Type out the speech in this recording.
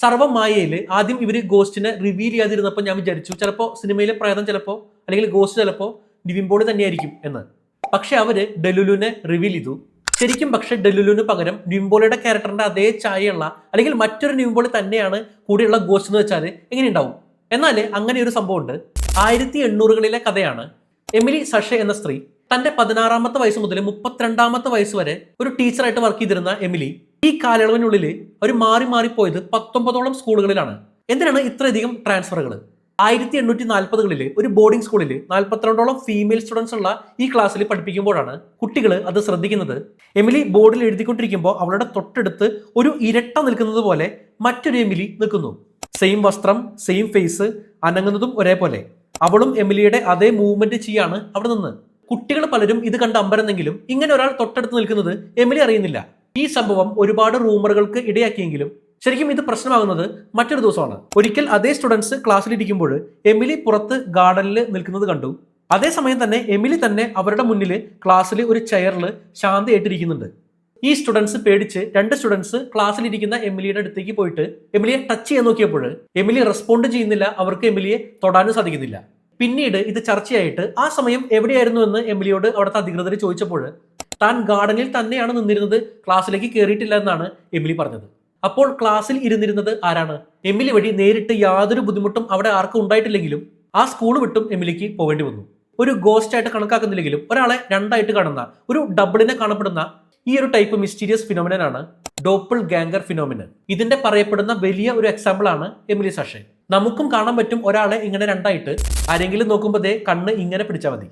സർവ്വമായയിൽ ആദ്യം ഇവർ ഗോസ്റ്റിനെ റിവീൽ ചെയ്യാതിരുന്നപ്പോൾ ഞാൻ വിചാരിച്ചു ചിലപ്പോൾ സിനിമയിലെ പ്രേതം ചിലപ്പോൾ അല്ലെങ്കിൽ ഗോസ്റ്റ് ചിലപ്പോൾ നിവിൻ പോളി തന്നെയായിരിക്കും എന്ന്. പക്ഷെ അവര് ഡെലുലുവിനെ റിവീൽ ചെയ്തു. ശരിക്കും പക്ഷെ ഡെലുലുവിന് പകരം നിവിൻ പോളിയുടെ ക്യാരക്ടറിന്റെ അതേ ചായയുള്ള അല്ലെങ്കിൽ മറ്റൊരു നിവിൻ പോളി തന്നെയാണ് കൂടെയുള്ള ഗോസ്റ്റ് എന്ന് വെച്ചാൽ എങ്ങനെ ഉണ്ടാവും? എന്നാൽ അങ്ങനെ ഒരു സംഭവം ഉണ്ട്. 1800കളിലെ കഥയാണ്. എമിലി സഷെ എന്ന സ്ത്രീ തന്റെ 16ാമത്തെ വയസ്സ് മുതൽ 32ാമത്തെ വയസ്സ് വരെ ഒരു ടീച്ചറായിട്ട് വർക്ക് ചെയ്തിരുന്ന എമിലി ഈ കാലയളവിനുള്ളിൽ ഒരു മാറി പോയത് 19ഓളം സ്കൂളുകളിലാണ്. എന്തിനാണ് ഇത്രയധികം ട്രാൻസ്ഫറുകൾ? 1840കളിൽ ഒരു ബോർഡിംഗ് സ്കൂളിൽ 42ഓളം ഫീമെയിൽ സ്റ്റുഡൻസ് ഉള്ള ഈ ക്ലാസ്സിൽ പഠിപ്പിക്കുമ്പോഴാണ് കുട്ടികൾ അത് ശ്രദ്ധിക്കുന്നത്. എമിലി ബോർഡിൽ എഴുതിക്കൊണ്ടിരിക്കുമ്പോൾ അവളുടെ തൊട്ടടുത്ത് ഒരു ഇരട്ട നിൽക്കുന്നത് പോലെ മറ്റൊരു എമിലി നിൽക്കുന്നു. സെയിം വസ്ത്രം, സെയിം ഫേസ്, അനങ്ങുന്നതും ഒരേപോലെ. അവളും എമിലിയുടെ അതേ മൂവ്മെന്റ് ചെയ്യാണ് അവിടെ നിന്ന്. കുട്ടികൾ പലരും ഇത് കണ്ട് അമ്പരന്നെങ്കിലും ഇങ്ങനെ ഒരാൾ തൊട്ടടുത്ത് നിൽക്കുന്നത് എമിലി അറിയുന്നില്ല. ഈ സംഭവം ഒരുപാട് റൂമറുകൾക്ക് ഇടയാക്കിയെങ്കിലും ശരിക്കും ഇത് പ്രശ്നമാകുന്നത് മറ്റൊരു ദിവസമാണ്. ഒരിക്കൽ അതേ സ്റ്റുഡൻസ് ക്ലാസ്സിലിരിക്കുമ്പോൾ എമിലി പുറത്ത് ഗാർഡനിൽ നിൽക്കുന്നത് കണ്ടു. അതേസമയം തന്നെ എമിലി തന്നെ അവരുടെ മുന്നിൽ ക്ലാസ്സിൽ ഒരു ചെയറിൽ ശാന്തയായിട്ടിരിക്കുന്നുണ്ട്. ഈ സ്റ്റുഡൻസ് പേടിച്ച് 2 സ്റ്റുഡൻസ് ക്ലാസ്സിലിരിക്കുന്ന എമിലിയുടെ അടുത്തേക്ക് പോയിട്ട് എമിലിയെ ടച്ച് ചെയ്യാൻ നോക്കിയപ്പോൾ എമിലി റെസ്പോണ്ട് ചെയ്യുന്നില്ല. അവർക്ക് എമിലിയെ തൊടാനും സാധിക്കുന്നില്ല. പിന്നീട് ഇത് ചർച്ചയായിട്ട് ആ സമയം എവിടെയായിരുന്നു എന്ന് എമിലിയോട് അവിടുത്തെ അധികൃതർ ചോദിച്ചപ്പോൾ താൻ ഗാർഡനിൽ തന്നെയാണ് നിന്നിരുന്നത്, ക്ലാസ്സിലേക്ക് കയറിയിട്ടില്ല എന്നാണ് എമിലി പറഞ്ഞത്. അപ്പോൾ ക്ലാസ്സിൽ ഇരുന്നിരുന്നത് ആരാണ്? എമിലി വഴി നേരിട്ട് യാതൊരു ബുദ്ധിമുട്ടും അവിടെ ആർക്കും ഉണ്ടായിട്ടില്ലെങ്കിലും ആ സ്കൂൾ വിട്ടും എമിലിക്ക് പോവേണ്ടി വന്നു. ഒരു ഗോസ്റ്റ് ആയിട്ട് കണക്കാക്കുന്നില്ലെങ്കിലും ഒരാളെ 2ആയിട്ട് കാണുന്ന, ഒരു ഡബിളിനെ കാണപ്പെടുന്ന ഈ ഒരു ടൈപ്പ് മിസ്റ്റീരിയസ് ഫിനോമിനനാണ് ഡോപ്പിൾ ഗാംഗർ ഫിനോമിനൻ. ഇതിന്റെ പറയപ്പെടുന്ന വലിയ ഒരു എക്സാമ്പിൾ ആണ് എമിലി സഷെ. നമുക്കും കാണാൻ പറ്റും ഒരാളെ ഇങ്ങനെ 2ആയിട്ട്. ആരെങ്കിലും നോക്കുമ്പോൾ കണ്ണ് ഇങ്ങനെ പിടിച്ചാൽ മതി.